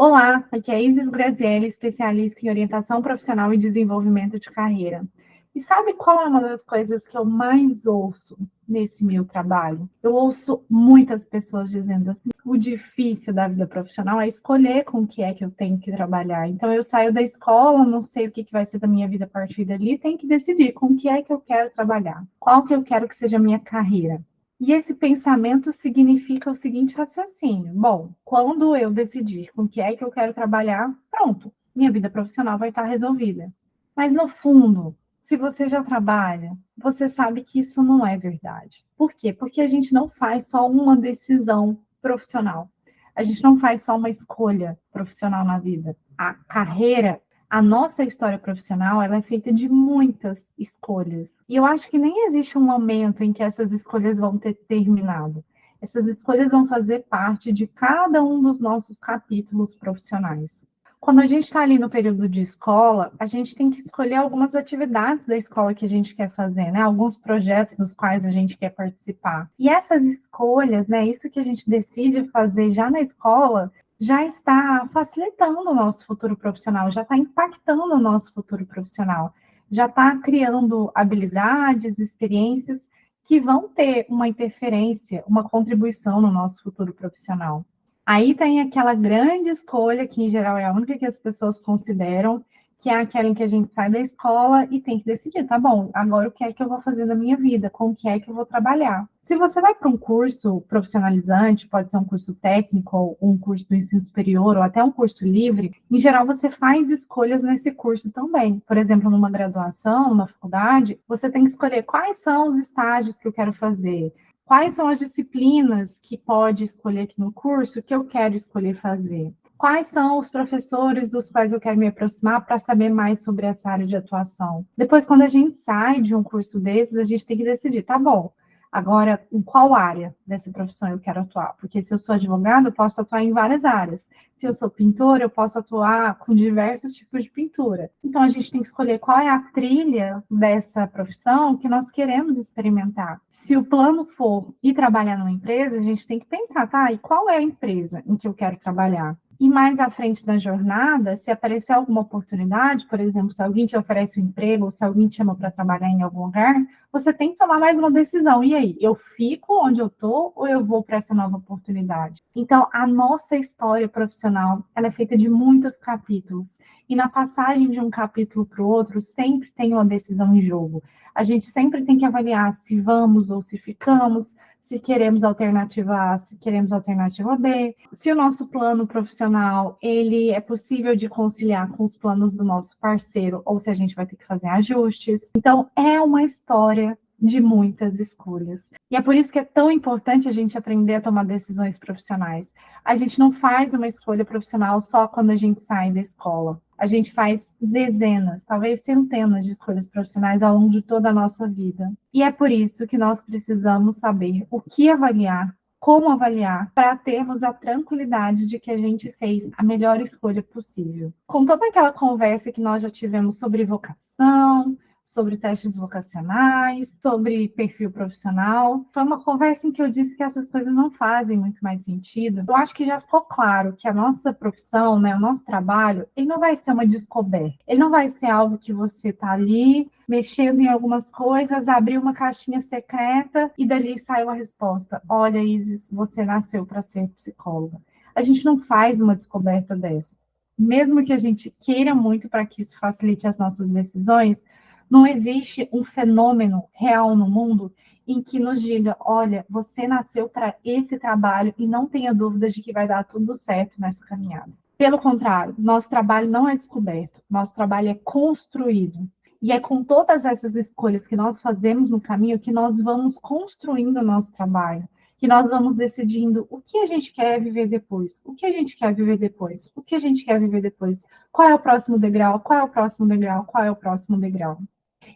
Olá, aqui é a Isis Grazielli, especialista em orientação profissional e desenvolvimento de carreira. E sabe qual é uma das coisas que eu mais ouço nesse meu trabalho? Eu ouço muitas pessoas dizendo assim: o difícil da vida profissional é escolher com o que é que eu tenho que trabalhar. Então eu saio da escola, não sei o que vai ser da minha vida a partir dali, tenho que decidir com o que é que eu quero trabalhar, qual que eu quero que seja a minha carreira. E esse pensamento significa o seguinte raciocínio: bom, quando eu decidir com o que é que eu quero trabalhar, pronto, minha vida profissional vai estar resolvida. Mas no fundo, se você já trabalha, você sabe que isso não é verdade. Por quê? Porque a gente não faz só uma decisão profissional. A gente não faz só uma escolha profissional na vida. A carreira, a nossa história profissional, ela é feita de muitas escolhas. E eu acho que nem existe um momento em que essas escolhas vão ter terminado. Essas escolhas vão fazer parte de cada um dos nossos capítulos profissionais. Quando a gente está ali no período de escola, a gente tem que escolher algumas atividades da escola que a gente quer fazer, né? Alguns projetos dos quais a gente quer participar. E essas escolhas, né? Isso que a gente decide fazer já na escola, já está facilitando o nosso futuro profissional, já está impactando o nosso futuro profissional, já está criando habilidades, experiências que vão ter uma interferência, uma contribuição no nosso futuro profissional. Aí tem aquela grande escolha, que em geral é a única que as pessoas consideram, que é aquela em que a gente sai da escola e tem que decidir, tá bom, agora o que é que eu vou fazer da minha vida, com o que é que eu vou trabalhar. Se você vai para um curso profissionalizante, pode ser um curso técnico, ou um curso do ensino superior, ou até um curso livre, em geral você faz escolhas nesse curso também. Por exemplo, numa graduação, numa faculdade, você tem que escolher quais são os estágios que eu quero fazer, quais são as disciplinas que pode escolher aqui no curso que eu quero escolher fazer. Quais são os professores dos quais eu quero me aproximar para saber mais sobre essa área de atuação? Depois, quando a gente sai de um curso desses, a gente tem que decidir, tá bom, agora em qual área dessa profissão eu quero atuar? Porque se eu sou advogado, eu posso atuar em várias áreas. Se eu sou pintor, eu posso atuar com diversos tipos de pintura. Então, a gente tem que escolher qual é a trilha dessa profissão que nós queremos experimentar. Se o plano for ir trabalhar numa empresa, a gente tem que pensar, tá, e qual é a empresa em que eu quero trabalhar? E mais à frente da jornada, se aparecer alguma oportunidade, por exemplo, se alguém te oferece um emprego, ou se alguém te chama para trabalhar em algum lugar, você tem que tomar mais uma decisão. E aí, eu fico onde eu estou ou eu vou para essa nova oportunidade? Então, a nossa história profissional, ela é feita de muitos capítulos. E na passagem de um capítulo para o outro, sempre tem uma decisão em jogo. A gente sempre tem que avaliar se vamos ou se ficamos, se queremos alternativa A, se queremos alternativa B, se o nosso plano profissional ele é possível de conciliar com os planos do nosso parceiro ou se a gente vai ter que fazer ajustes. Então, é uma história de muitas escolhas. E é por isso que é tão importante a gente aprender a tomar decisões profissionais. A gente não faz uma escolha profissional só quando a gente sai da escola. A gente faz dezenas, talvez centenas de escolhas profissionais ao longo de toda a nossa vida. E é por isso que nós precisamos saber o que avaliar, como avaliar, para termos a tranquilidade de que a gente fez a melhor escolha possível. Com toda aquela conversa que nós já tivemos sobre vocação, sobre testes vocacionais, sobre perfil profissional. Foi uma conversa em que eu disse que essas coisas não fazem muito mais sentido. Eu acho que já ficou claro que a nossa profissão, né, o nosso trabalho, ele não vai ser uma descoberta. Ele não vai ser algo que você está ali mexendo em algumas coisas, abriu uma caixinha secreta e dali saiu a resposta. Olha, Isis, você nasceu para ser psicóloga. A gente não faz uma descoberta dessas. Mesmo que a gente queira muito para que isso facilite as nossas decisões, não existe um fenômeno real no mundo em que nos diga, olha, você nasceu para esse trabalho e não tenha dúvidas de que vai dar tudo certo nessa caminhada. Pelo contrário, nosso trabalho não é descoberto, nosso trabalho é construído. E é com todas essas escolhas que nós fazemos no caminho que nós vamos construindo o nosso trabalho, que nós vamos decidindo o que a gente quer viver depois, o que a gente quer viver depois, o que a gente quer viver depois, qual é o próximo degrau, qual é o próximo degrau, qual é o próximo degrau.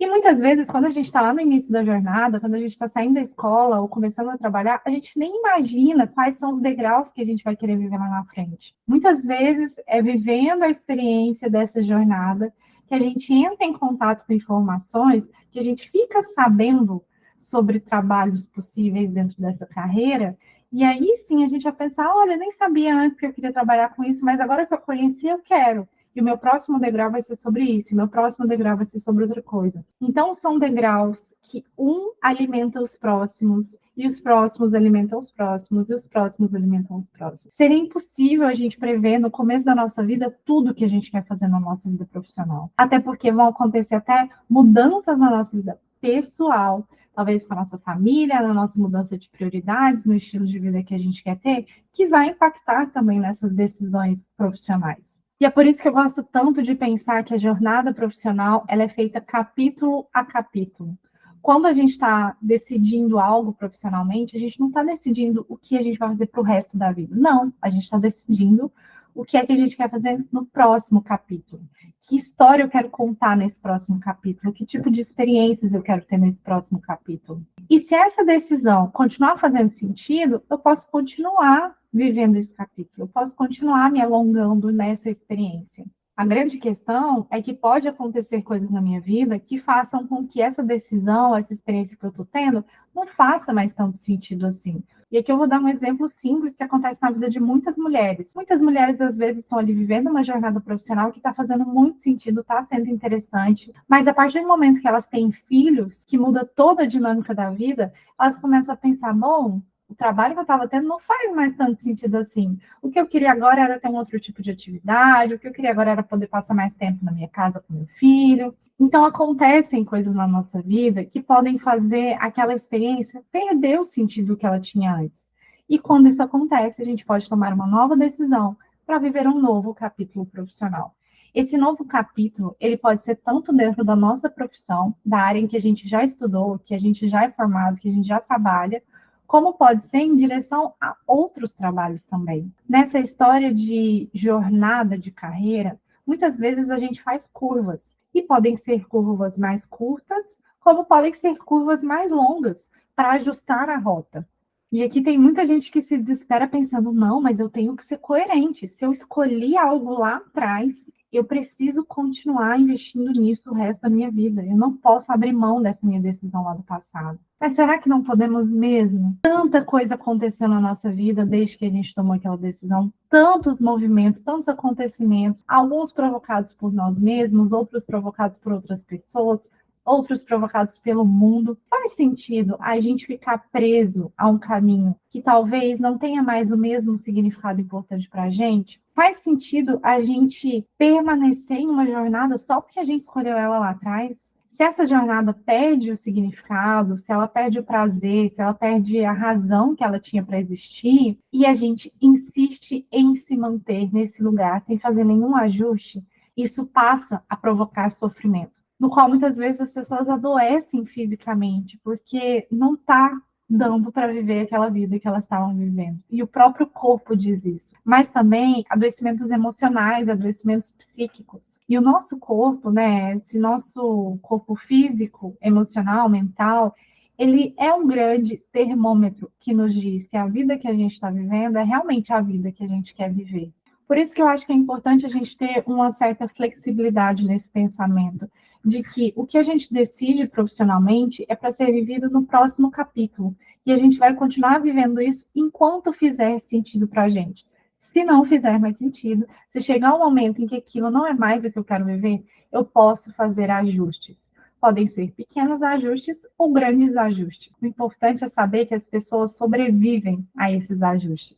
E muitas vezes, quando a gente está lá no início da jornada, quando a gente está saindo da escola ou começando a trabalhar, a gente nem imagina quais são os degraus que a gente vai querer viver lá na frente. Muitas vezes é vivendo a experiência dessa jornada que a gente entra em contato com informações, que a gente fica sabendo sobre trabalhos possíveis dentro dessa carreira, E aí sim a gente vai pensar, olha, eu nem sabia antes que eu queria trabalhar com isso, mas agora que eu conheci, eu quero. E o meu próximo degrau vai ser sobre isso, e o meu próximo degrau vai ser sobre outra coisa. Então, são degraus que um alimenta os próximos, e os próximos alimentam os próximos, e os próximos alimentam os próximos. Seria impossível a gente prever no começo da nossa vida tudo que a gente quer fazer na nossa vida profissional. Até porque vão acontecer até mudanças na nossa vida pessoal, talvez com a nossa família, na nossa mudança de prioridades, no estilo de vida que a gente quer ter, que vai impactar também nessas decisões profissionais. E é por isso que eu gosto tanto de pensar que a jornada profissional ela é feita capítulo a capítulo. Quando a gente está decidindo algo profissionalmente, a gente não está decidindo o que a gente vai fazer para o resto da vida. Não, a gente está decidindo o que é que a gente quer fazer no próximo capítulo. Que história eu quero contar nesse próximo capítulo? Que tipo de experiências eu quero ter nesse próximo capítulo? E se essa decisão continuar fazendo sentido, eu posso continuar vivendo esse capítulo, eu posso continuar me alongando nessa experiência. A grande questão é que pode acontecer coisas na minha vida que façam com que essa decisão, essa experiência que eu estou tendo, não faça mais tanto sentido assim. E aqui eu vou dar um exemplo simples que acontece na vida de muitas mulheres. Muitas mulheres, às vezes, estão ali vivendo uma jornada profissional que está fazendo muito sentido, está sendo interessante, mas a partir do momento que elas têm filhos, que muda toda a dinâmica da vida, elas começam a pensar, bom, o trabalho que eu estava tendo não faz mais tanto sentido assim. O que eu queria agora era ter um outro tipo de atividade, o que eu queria agora era poder passar mais tempo na minha casa com meu filho. Então, acontecem coisas na nossa vida que podem fazer aquela experiência perder o sentido que ela tinha antes. E quando isso acontece, a gente pode tomar uma nova decisão para viver um novo capítulo profissional. Esse novo capítulo, ele pode ser tanto dentro da nossa profissão, da área em que a gente já estudou, que a gente já é formado, que a gente já trabalha, como pode ser em direção a outros trabalhos também. Nessa história de jornada de carreira, muitas vezes a gente faz curvas, e podem ser curvas mais curtas, como podem ser curvas mais longas, para ajustar a rota. E aqui tem muita gente que se desespera pensando, não, mas eu tenho que ser coerente. Se eu escolhi algo lá atrás, eu preciso continuar investindo nisso o resto da minha vida. Eu não posso abrir mão dessa minha decisão lá do passado. Mas será que não podemos mesmo? Tanta coisa aconteceu na nossa vida desde que a gente tomou aquela decisão, tantos movimentos, tantos acontecimentos, alguns provocados por nós mesmos, outros provocados por outras pessoas, outros provocados pelo mundo. Faz sentido a gente ficar preso a um caminho que talvez não tenha mais o mesmo significado importante para a gente? Faz sentido a gente permanecer em uma jornada só porque a gente escolheu ela lá atrás? Se essa jornada perde o significado, se ela perde o prazer, se ela perde a razão que ela tinha para existir, e a gente insiste em se manter nesse lugar sem fazer nenhum ajuste, isso passa a provocar sofrimento, no qual muitas vezes as pessoas adoecem fisicamente, porque não está dando para viver aquela vida que elas estavam vivendo. E o próprio corpo diz isso. Mas também adoecimentos emocionais, adoecimentos psíquicos. E o nosso corpo, né, esse nosso corpo físico, emocional, mental, ele é um grande termômetro que nos diz se a vida que a gente está vivendo é realmente a vida que a gente quer viver. Por isso que eu acho que é importante a gente ter uma certa flexibilidade nesse pensamento, de que o que a gente decide profissionalmente é para ser vivido no próximo capítulo. E a gente vai continuar vivendo isso enquanto fizer sentido para a gente. Se não fizer mais sentido, se chegar um momento em que aquilo não é mais o que eu quero viver, eu posso fazer ajustes. Podem ser pequenos ajustes ou grandes ajustes. O importante é saber que as pessoas sobrevivem a esses ajustes.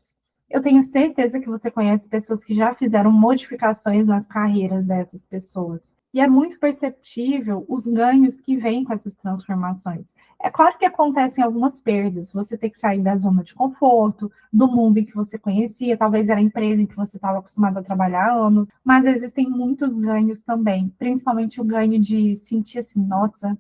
Eu tenho certeza que você conhece pessoas que já fizeram modificações nas carreiras dessas pessoas. E é muito perceptível os ganhos que vêm com essas transformações. É claro que acontecem algumas perdas. Você tem que sair da zona de conforto, do mundo em que você conhecia, talvez era a empresa em que você estava acostumado a trabalhar há anos, mas existem muitos ganhos também, principalmente o ganho de sentir assim, nossa,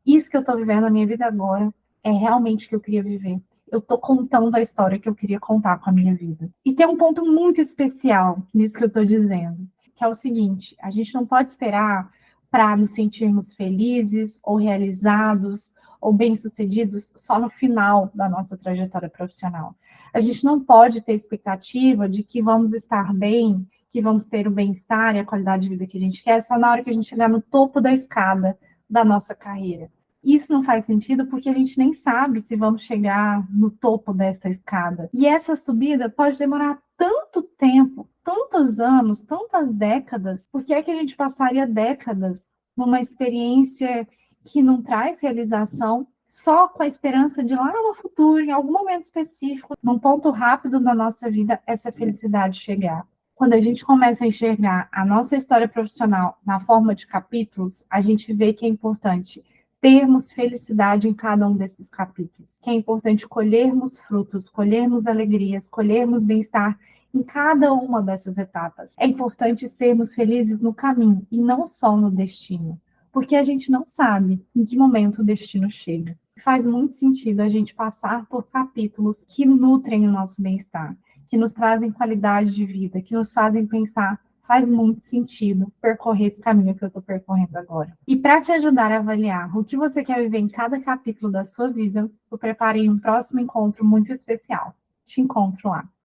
isso que eu estou vivendo na minha vida agora é realmente o que eu queria viver. Eu estou contando a história que eu queria contar com a minha vida. E tem um ponto muito especial nisso que eu estou dizendo, que é o seguinte: a gente não pode esperar para nos sentirmos felizes ou realizados ou bem-sucedidos só no final da nossa trajetória profissional. A gente não pode ter expectativa de que vamos estar bem, que vamos ter o bem-estar e a qualidade de vida que a gente quer só na hora que a gente chegar no topo da escada da nossa carreira. Isso não faz sentido porque a gente nem sabe se vamos chegar no topo dessa escada. E essa subida pode demorar tanto tempo, tantos anos, tantas décadas. Por que é que a gente passaria décadas numa experiência que não traz realização, só com a esperança de lá no futuro, em algum momento específico, num ponto rápido da nossa vida, essa felicidade chegar? Quando a gente começa a enxergar a nossa história profissional na forma de capítulos, a gente vê que é importante termos felicidade em cada um desses capítulos, que é importante colhermos frutos, colhermos alegrias, colhermos bem-estar em cada uma dessas etapas. É importante sermos felizes no caminho e não só no destino, porque a gente não sabe em que momento o destino chega. Faz muito sentido a gente passar por capítulos que nutrem o nosso bem-estar, que nos trazem qualidade de vida, que nos fazem pensar. Faz muito sentido percorrer esse caminho que eu estou percorrendo agora. E para te ajudar a avaliar o que você quer viver em cada capítulo da sua vida, eu preparei um próximo encontro muito especial. Te encontro lá.